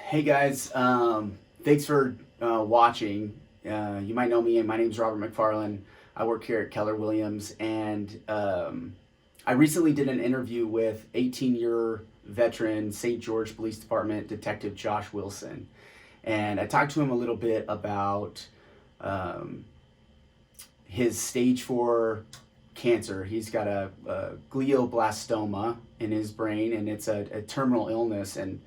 Hey guys, thanks for watching. You might know me, my name's Robert McFarland. I work here at Keller Williams, and I recently did an interview with 18-year veteran St. George Police Department Detective Josh Wilson. And I talked to him a little bit about um, his stage 4 cancer. He's got a glioblastoma in his brain, and it's a terminal illness. And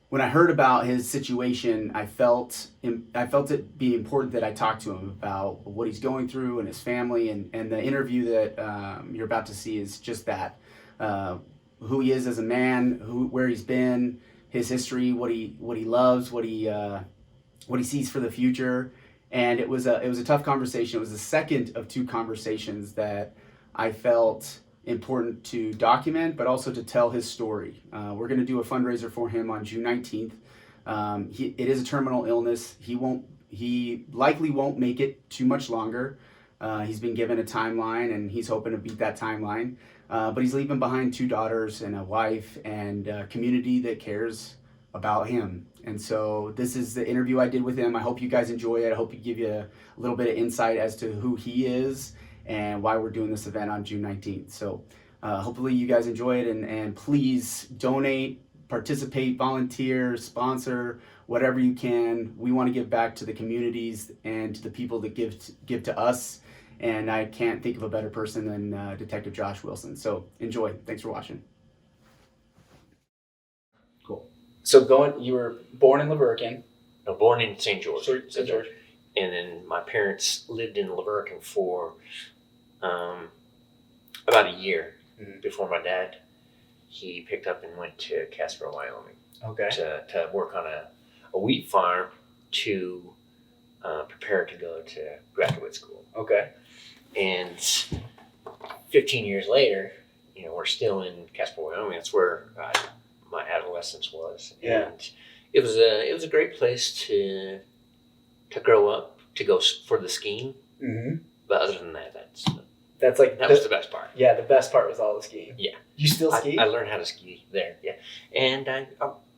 when I heard about his situation, I felt it be important that I talk to him about what he's going through and his family. And the interview that you're about to see is just that: uh, who he is as a man, where he's been, his history, what he loves, what he sees for the future. And it was a tough conversation. It was the second of two conversations that I felt important to document, but also to tell his story. We're going to do a fundraiser for him on June 19th. It is a terminal illness. He likely won't make it too much longer. He's been given a timeline, and he's hoping to beat that timeline. But he's leaving behind two daughters and a wife and a community that cares about him. And so this is the interview I did with him. I hope you guys enjoy it. I hope it give you a little bit of insight as to who he is and why we're doing this event on June 19th. So hopefully you guys enjoy it, and please donate, participate, volunteer, sponsor, whatever you can. We want to give back to the communities and to the people that give to us. And I can't think of a better person than Detective Josh Wilson. So enjoy. Thanks for watching. Cool. So you were born in Laverkin. No, born in St. George. St. George. And then my parents lived in Laverkin for about a year before my dad. He picked up and went to Casper, Wyoming. Okay. To work on a wheat farm to prepare to go to graduate school. Okay. And 15 years later, we're still in Casper, Wyoming. That's where my adolescence was. Yeah. And it was a great place to grow up, to go for the skiing. Mm-hmm. But other than that, that was the best part. Yeah, the best part was all the skiing. Yeah. You still ski? I learned how to ski there. Yeah. And I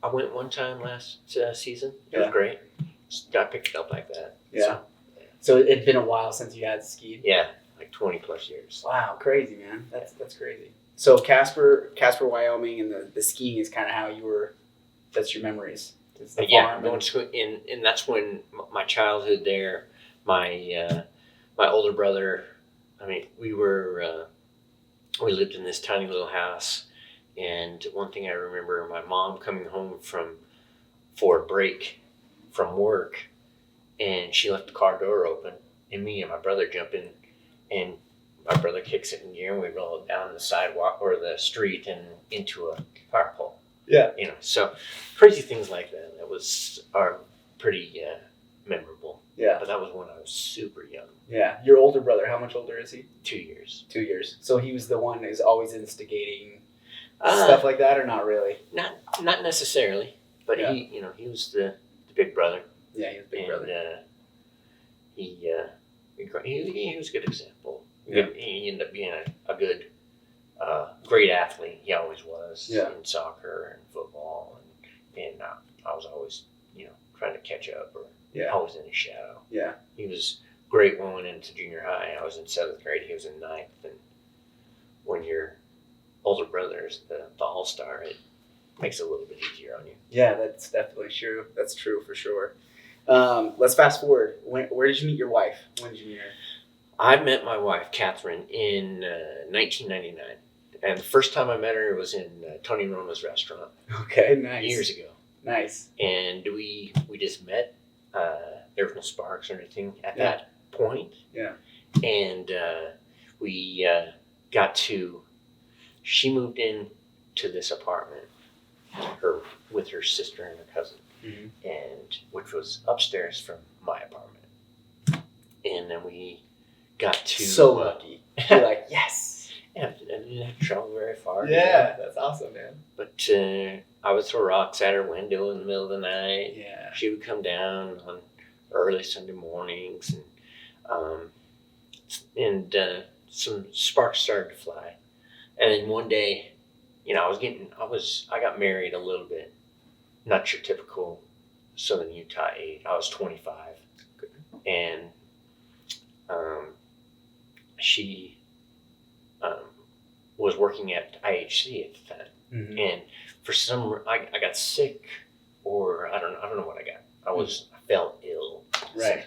went one time last season. It was great. I picked it up like that. Yeah. So it'd been a while since you had skied. Yeah, like 20 plus years. Wow, crazy, man. That's crazy. So Casper, Wyoming, and the skiing is kind of how you were. That's your memories. Going to school, and that's when my childhood there. My older brother. I mean, we lived in this tiny little house, and one thing I remember, my mom coming home for a break from work, and she left the car door open, and me and my brother jump in, and my brother kicks it in gear, and we roll it down the sidewalk or the street and into a fire pole. Yeah. So crazy things like that. Are pretty memorable. Yeah. But that was when I was super young. Yeah. Your older brother, how much older is he? 2 years. 2 years. So he was the one who's always instigating stuff like that, or not really? Not necessarily, but he was the big brother. Yeah, he was big brother. He was a good example. Yeah. He ended up being a good, great athlete. He always was in soccer and football, and I was always trying to catch up, or always in his shadow. Yeah. He was great when we went into junior high. I was in 7th grade. He was in 9th, and when your older brother is the all-star, it makes it a little bit easier on you. Yeah, that's definitely true. That's true for sure. Let's fast forward. Where did you meet your wife? When did you meet her? I met my wife, Catherine, in 1999. And the first time I met her was in Tony Roma's restaurant. Okay, nice. Years ago. Nice. And we just met. There was no sparks or anything at that point. Yeah. And we she moved in to this apartment with her sister and her cousin, and which was upstairs from my apartment. And then we got to so lucky. You're like, yes. Yeah, I didn't have to travel very far. Yeah, that's awesome, man. But I would throw rocks at her window in the middle of the night. Yeah. She would come down on early Sunday mornings, and some sparks started to fly. And then one day, I got married a little bit not your typical Southern Utah aide. I was 25, and she was working at IHC at the time, and for I got sick, or I don't know what I got. I felt ill. Right.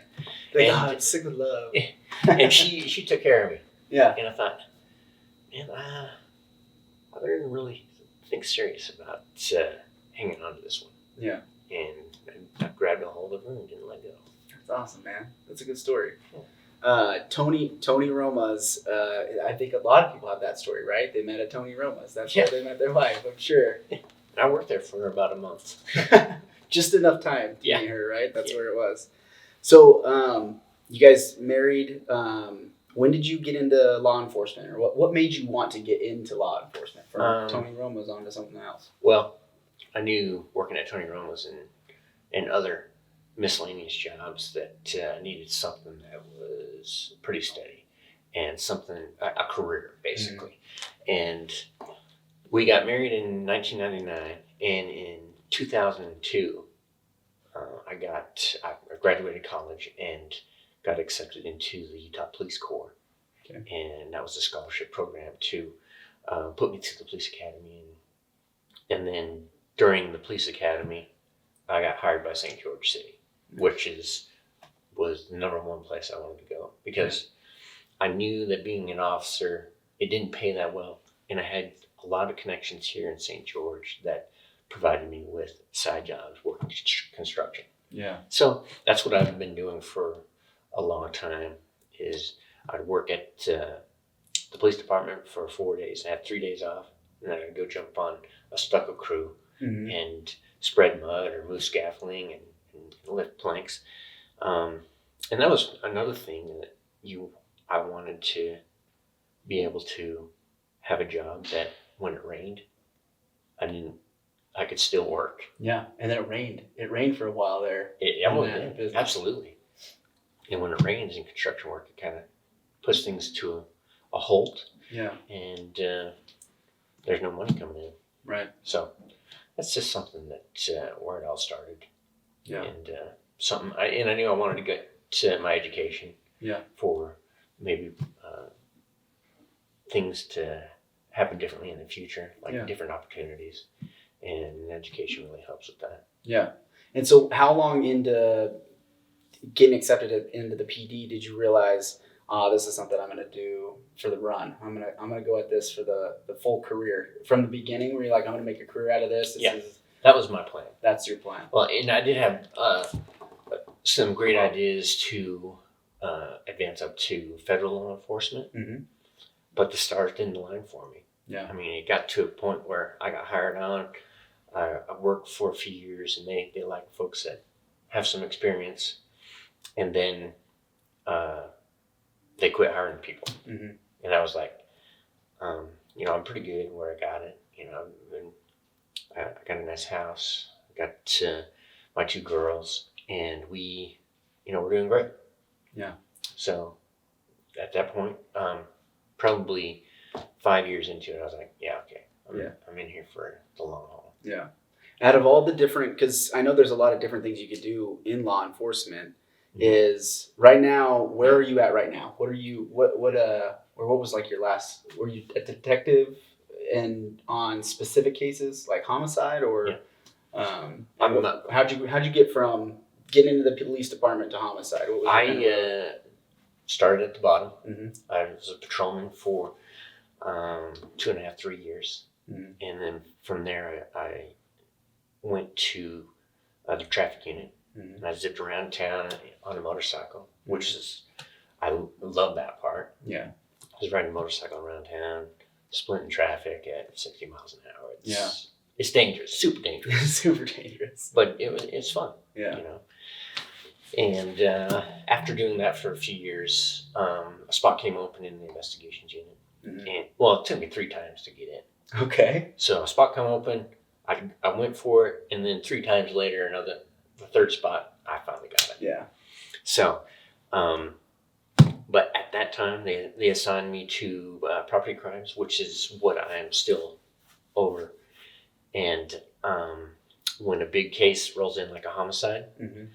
And, sick with love. And she took care of me. Yeah. And I thought, man, I better really think serious about hanging on to this one. Yeah. And I grabbed a hold of her and didn't let go. That's awesome, man. That's a good story. Yeah. Tony Roma's, I think a lot of people have that story, right? They met at Tony Roma's. That's where they met their wife, I'm sure. I worked there for about a month. Just enough time to Yeah. meet her, right? That's where it was. So, you guys married. When did you get into law enforcement, or what made you want to get into law enforcement from Tony Roma's onto something else? Well, I knew working at Tony Roma's and other miscellaneous jobs that needed something that was pretty steady and something, a career basically. And we got married in 1999, and in 2002, I graduated college and got accepted into the Utah Police Corps. Okay. And that was a scholarship program to put me through the police academy. And then during the police academy, I got hired by St. George City, which was the number one place I wanted to go, because I knew that being an officer, it didn't pay that well. And I had a lot of connections here in St. George that provided me with side jobs, working construction. Yeah. So that's what I've been doing for a long time. Is I'd work at the police department for 4 days. I had 3 days off, and then I'd go jump on a stucco crew and spread mud or move scaffolding and lift planks. And that was another thing that I wanted to be able to have a job that when it rained, I could still work. Yeah, and then it rained. It rained for a while there. Absolutely. And when it rains in construction work, it kind of puts things to a halt. Yeah. And there's no money coming in. Right. So that's just something that where it all started. Yeah. And I knew I wanted to get to my education. Yeah. For maybe things to happen differently in the future, like different opportunities. And education really helps with that. Yeah. And so how long into getting accepted into the PD did you realize, this is something I'm going to do for the run? I'm going to go at this for the full career. From the beginning, were you like, I'm going to make a career out of this? That was my plan. That's your plan. Well, and I did have some great ideas to advance up to federal law enforcement, but the stars didn't align for me. Yeah. I mean, it got to a point where I got hired on. I worked for a few years, and they like folks that have some experience, and then they quit hiring people. And I was like, I'm pretty good where I got it. I got a nice house. I got my 2 girls, and we're doing great. Yeah. So at that point, probably 5 years into it, I was like, okay, I'm in here for the long haul. Yeah. Out of all the different, because I know there's a lot of different things you could do in law enforcement, is right now, where are you at right now? What was like your last, were you a detective and on specific cases like homicide, or how'd you get from getting into the police department to homicide? What was I started at the bottom. I was a patrolman for 2.5, 3 years. And then from there, I went to the traffic unit. And I zipped around town on a motorcycle, which is, I love that part. Yeah. I was riding a motorcycle around town, splitting traffic at 60 miles an hour. It's dangerous, super dangerous. Super dangerous. But it's fun. Yeah. And after doing that for a few years, a spot came open in the investigations unit. And it took me 3 times to get in. Okay. So a spot come open, I went for it, and then 3 times later, the 3rd spot, I finally got it. Yeah. So, but at that time, they assigned me to property crimes, which is what I am still over. And when a big case rolls in like a homicide. Mm-hmm.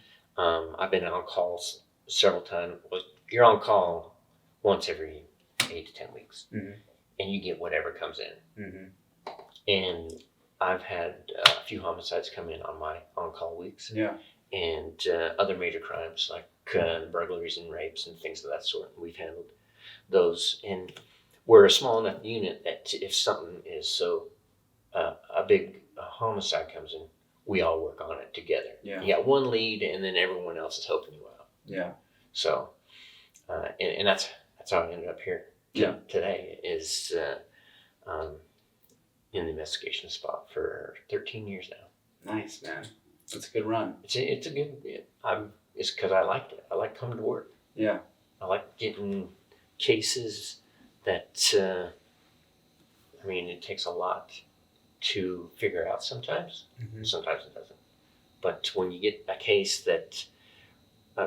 I've been on calls several times. Well, you're on call once every 8 to 10 weeks, Mm-hmm. and you get whatever comes in. Mm-hmm. And I've had a few homicides come in on my on-call weeks, Yeah. and other major crimes like burglaries and rapes and things of that sort. We've handled those, and we're a small enough unit that if something is so a big homicide comes in, we all work on it together. Yeah. You got one lead, and then everyone else is helping you out. Yeah. So, and that's how I ended up here today. Is in the investigation spot for 13 years now. Nice, man. That's a good run. It's a good. It's because I liked it. I like coming to work. Yeah. I like getting cases that. I mean, it takes a lot to figure out sometimes. Mm-hmm. Sometimes it doesn't. But when you get a case that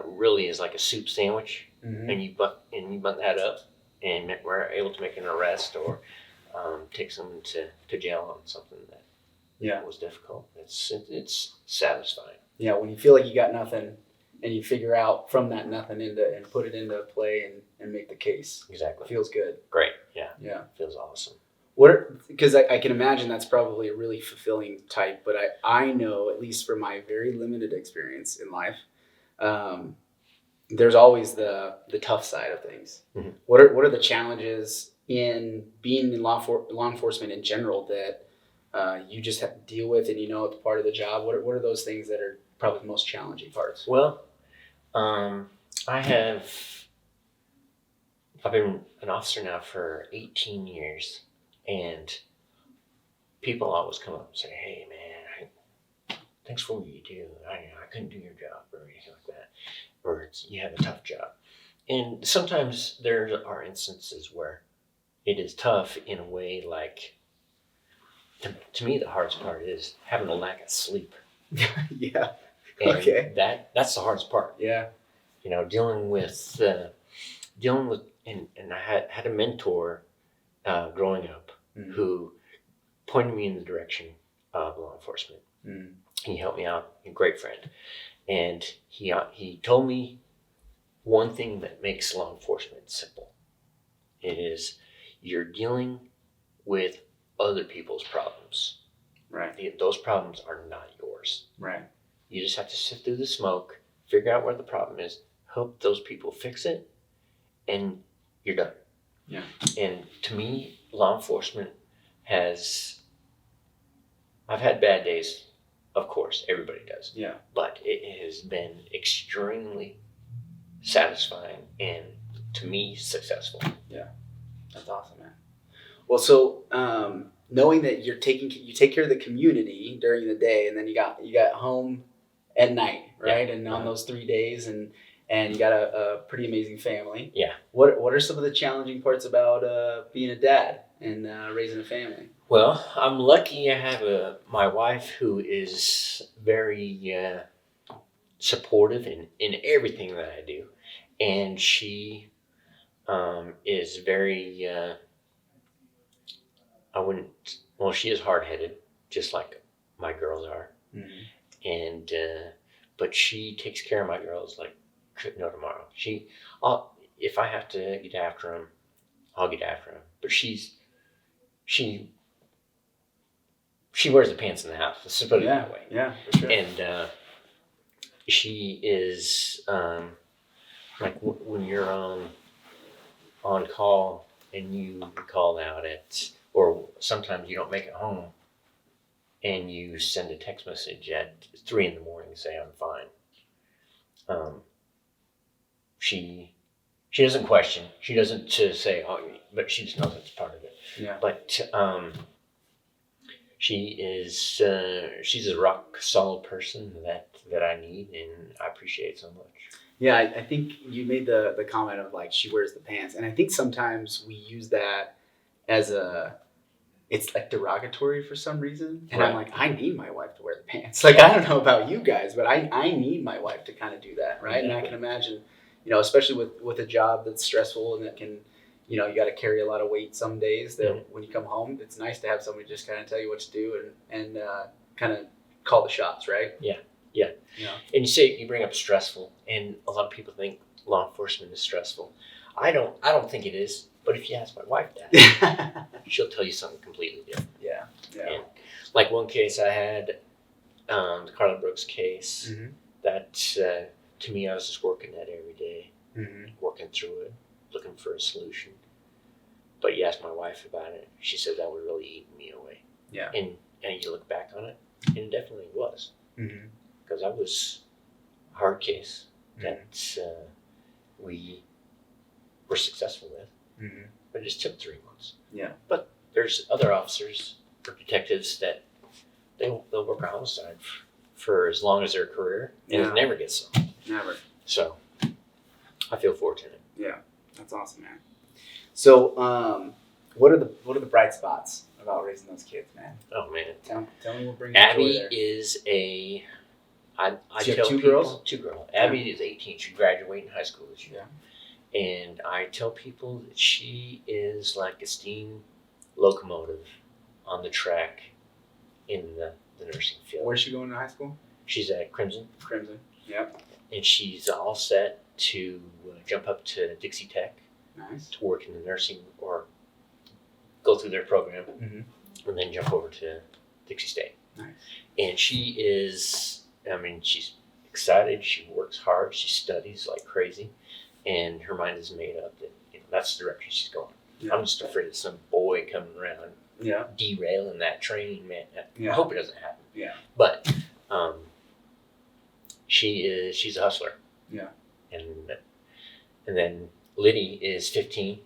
really is like a soup sandwich, Mm-hmm. and you button that up, and we're able to make an arrest or take someone to jail on something that was difficult. It's satisfying. Yeah, when you feel like you got nothing, and you figure out from that nothing and put it into play and make the case. Exactly. It feels good. Great. Yeah. Yeah. Feels awesome. Because I can imagine that's probably a really fulfilling type, but I know, at least from my very limited experience in life, there's always the tough side of things. Mm-hmm. What are the challenges in being in law enforcement in general that you just have to deal with, and it's part of the job? What are those things that are probably the most challenging parts? Well, I've been an officer now for 18 years, and people always come up and say, "Hey, man, thanks for what you do. I couldn't do your job," or anything like that, or "You have a tough job." And sometimes there are instances where it is tough in a way like, to me, the hardest part is having a lack of sleep. Yeah. And Okay. that's the hardest part. Yeah. Dealing with and I had a mentor growing up Mm. who pointed me in the direction of law enforcement. Mm. He helped me out, a great friend, and he told me one thing that makes law enforcement simple. It is you're dealing with other people's problems. Right. Those problems are not yours. Right. You just have to sift through the smoke, figure out where the problem is, help those people fix it, and you're done. Yeah. And to me, law enforcement I've had bad days, of course, everybody does. Yeah. But it has been extremely satisfying and, to me, successful. That's awesome, man. Well, so knowing that you take care of the community during the day, and then you got home at night, right? Yeah. And on those 3 days, and you got a pretty amazing family. Yeah. What are some of the challenging parts about being a dad and raising a family? Well, I'm lucky I have my wife who is very supportive in everything that I do. And she is very, she is hard-headed, just like my girls are. Mm-hmm. And, but she takes care of my girls like no tomorrow. If I have to get after them, I'll get after them. But she wears the pants in the house. Let's put it that way. Yeah, for sure. And she is like when you're on call and you call out or sometimes you don't make it home, and you send a text message at 3 a.m. say I'm fine. She doesn't question. She doesn't say, "Oh," but she just knows it's part of it. Yeah. But she's a rock solid person that I need, and I appreciate so much. Yeah, I think you made the comment of like she wears the pants, and I think sometimes we use that as it's like derogatory for some reason, and Right. I'm like, I need my wife to wear the pants. Like, I don't know about you guys, but I need my wife to kind of do that, right? Exactly. And I can imagine, especially with a job that's stressful and that can, you got to carry a lot of weight some days. That Mhm. when you come home, it's nice to have somebody just kind of tell you what to do and kind of call the shots, right? Yeah. And you bring up stressful, and a lot of people think law enforcement is stressful. I don't think it is. But if you ask my wife that, she'll tell you something completely different. Yeah. And like one case I had, the Carla Brooks case, that to me, I was just working that every day, working through it, looking for a solution. But you ask my wife about it, she said that would really eat me away. Yeah. And you look back on it, and it definitely was. Because that was a hard case that we were successful with. But it just took 3 months. Yeah. But there's other officers or detectives that they'll work a homicide for as long as their career, and it never gets solved. Never. So I feel fortunate. Yeah, that's awesome, man. So, what are the bright spots about raising those kids, man? Oh man, tell me what brings Abby joy there. is a. I So you have tell two people, girls? 2 girls. Abby is 18. She's graduating high school this year. Yeah. And I tell people that she is like a steam locomotive on the track in the nursing field. Where's she going to high school? She's at Crimson, Crimson. Yep. and she's all set to jump up to Dixie Tech Nice. to work in the nursing or go through their program, and then jump over to Dixie State. Nice. And she is, I mean, she's excited. She works hard. She studies like crazy, and her mind is made up that that's the direction she's going. Yeah. I'm just afraid of some boy coming around Yeah. derailing that train, man. Yeah. I hope it doesn't happen. Yeah. But she's a hustler. Yeah. And then Liddy is 15.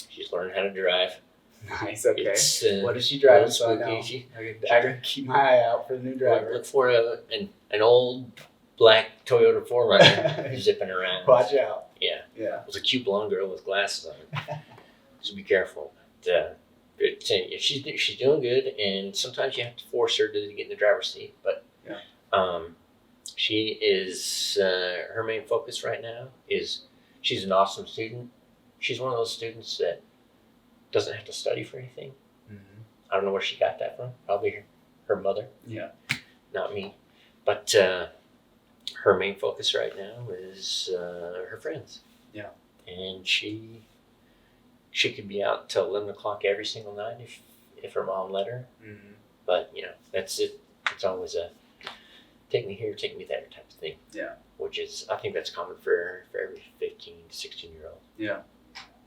She's learning how to drive. Nice. Okay. It's, what does she drive? little So I know. spooky. I gotta keep my eye out for the new driver. Look for an old black Toyota 4Runner zipping around. Watch out. Yeah. Yeah. It was a cute blonde girl with glasses on. So be careful. But she's doing good, and sometimes you have to force her to get in the driver's seat. But she is her main focus right now is she's an awesome student. She's one of those students that doesn't have to study for anything. I don't know where she got that from. Probably her mother. Yeah. Not me. But her main focus right now is her friends. Yeah. And she could be out till 11 o'clock every single night if her mom let her. But that's it. It's always a take me here, take me there type of thing. Yeah. Which is, I think that's common for every 15 to 16-year-old. Yeah.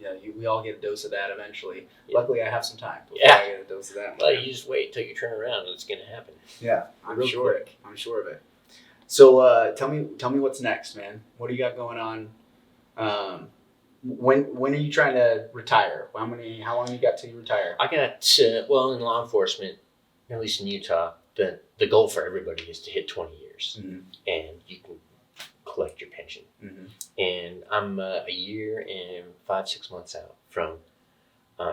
Yeah, we all get a dose of that eventually. Yeah. Luckily, I have some time before Yeah. I get a dose of that. Well, you just wait till you turn around and it's going to happen. Yeah, I'm Real sure. quick. I'm sure of it. So, tell me what's next, man. What do you got going on? When are you trying to retire? How long you got till you retire? I got in law enforcement, at least in Utah, the goal for everybody is to hit 20 years, and you can collect your pension. And I'm a year and 5-6 months out from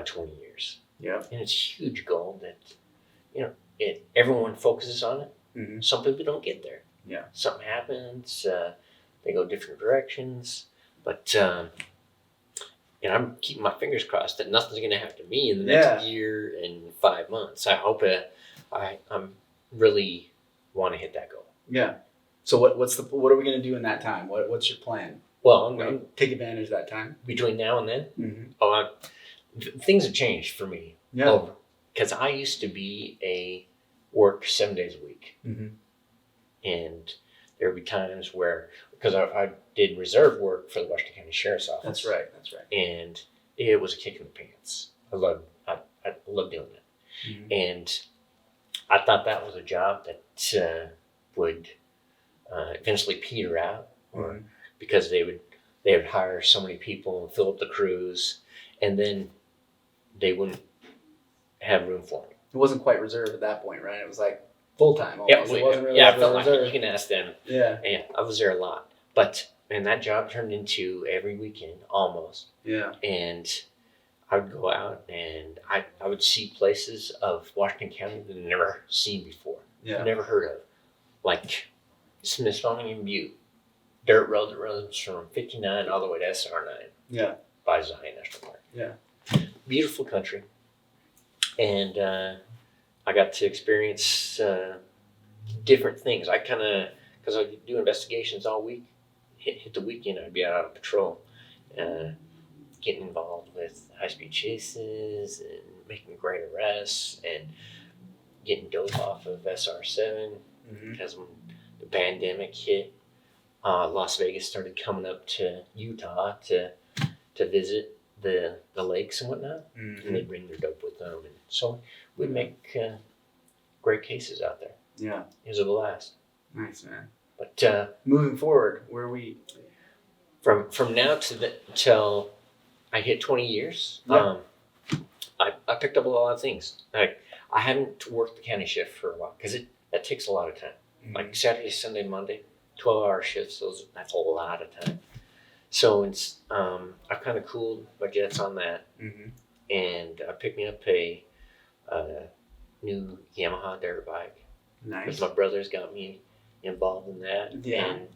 20 years. Yeah. And it's a huge goal that everyone focuses on it. Some people don't get there. Yeah. Something happens. They go different directions, but. And I'm keeping my fingers crossed that nothing's going to happen to me in the next year and 5 months. I hope I'm really want to hit that goal. Yeah. So what are we going to do in that time? What's your plan? Well, I'm going to take advantage of that time between now and then. Things have changed for me. Yeah. Because I used to be work 7 days a week, and there would be times where because I did reserve work for the Washington County Sheriff's Office. That's right. And it was a kick in the pants. I love doing it. And I thought that was a job that would eventually peter out, or because they would hire so many people and fill up the crews, and then they wouldn't have room for me. It wasn't quite reserved at that point, right? It was like full time. Yeah, it wasn't really I felt like reserved. it. You can ask them. Yeah. Yeah, I was there a lot, and that job turned into every weekend almost. Yeah. And I would go out and I would see places of Washington County that I'd never seen before. Yeah. Never heard of. Like Smithsonian Butte, dirt road that runs from 59 all the way to SR9. Yeah. By Zion National Park. Yeah. Beautiful country. And I got to experience different things. I kind of, because I do investigations all week, hit the weekend, I'd be out on patrol, getting involved with high-speed chases and making great arrests and getting dope off of SR7. Because when the pandemic hit, Las Vegas started coming up to Utah to visit the lakes and whatnot, and they'd bring their dope with them, and so we'd make great cases out there. Yeah, It was a blast. nice, man. But Moving forward, where we from now till I hit 20 years, Yeah. I picked up a lot of things. Like I haven't worked the county shift for a while because that takes a lot of time. Like Saturday, Sunday, Monday, 12-hour shifts. That's a lot of time. So it's I've kind of cooled my jets on that, and I picked me up a new Yamaha dirt bike. nice. Because my brothers got me involved in that, Yeah. and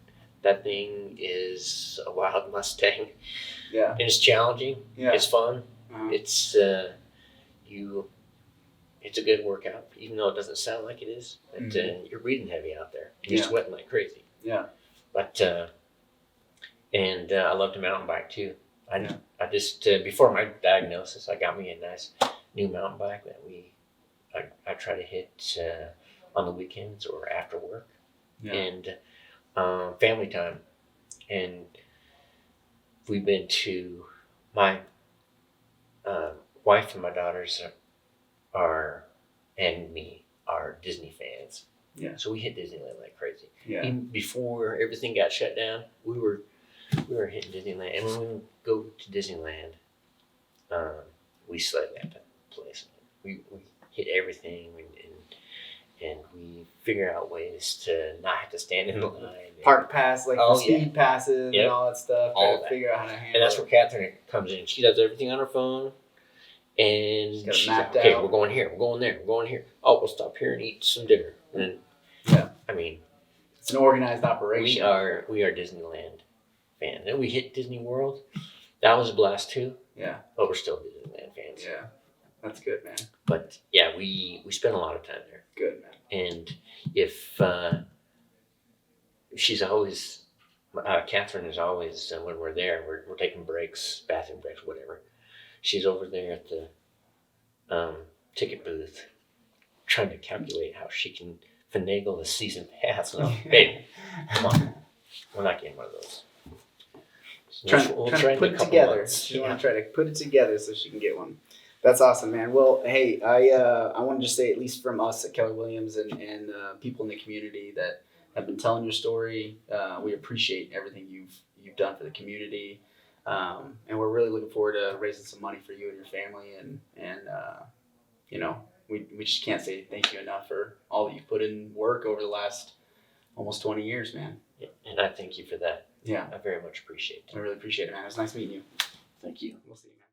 that thing is a wild Mustang. Yeah, And it's challenging. yeah. It's fun. Uh-huh. It's it's a good workout, even though it doesn't sound like it is. But you're breathing heavy out there. You're Yeah. sweating like crazy. Yeah. But I love to mountain bike too. Yeah. I just before my diagnosis, I got me a nice new mountain bike that I try to hit on the weekends or after work, Yeah. and family time. And we've been to my wife and my daughters and me are Disney fans. Yeah. So we hit Disneyland like crazy. Yeah. Even before everything got shut down, we were hitting Disneyland. And when we go to Disneyland, we sled that place. We hit everything, and we figure out ways to not have to stand in the line. Park pass, like Oh, the speed passes Yep. and all that stuff. All Try to that. figure out how to handle And that's it. where Catherine comes in. She does everything on her phone. And She's got it she's like, mapped okay, out. we're going here, we're going there, we're going here. Oh, we'll stop here and eat some dinner. And Yeah. I mean, It's an organized operation. we are Disneyland fans. And we hit Disney World. That was a blast too. Yeah. But we're still Disneyland fans. Yeah. That's good, man. But yeah, we spend a lot of time there. Good, man. And if she's always, Catherine is always, when we're there, we're taking breaks, bathroom breaks, whatever. She's over there at the ticket booth trying to calculate how she can finagle a season pass. And I'm, babe, come on. We're not getting one of those. Trying to put it together. She want to try to put it together so she can get one. That's awesome, man. Well, hey, I want to just say, at least from us at Keller Williams and people in the community that have been telling your story, we appreciate everything you've done for the community, and we're really looking forward to raising some money for you and your family, and you know, we just can't say thank you enough for all that you've put in work over the last almost 20 years, man. And I thank you for that. Yeah, I very much appreciate it. I really appreciate it, man. It was nice meeting you. Thank you. We'll see you, man.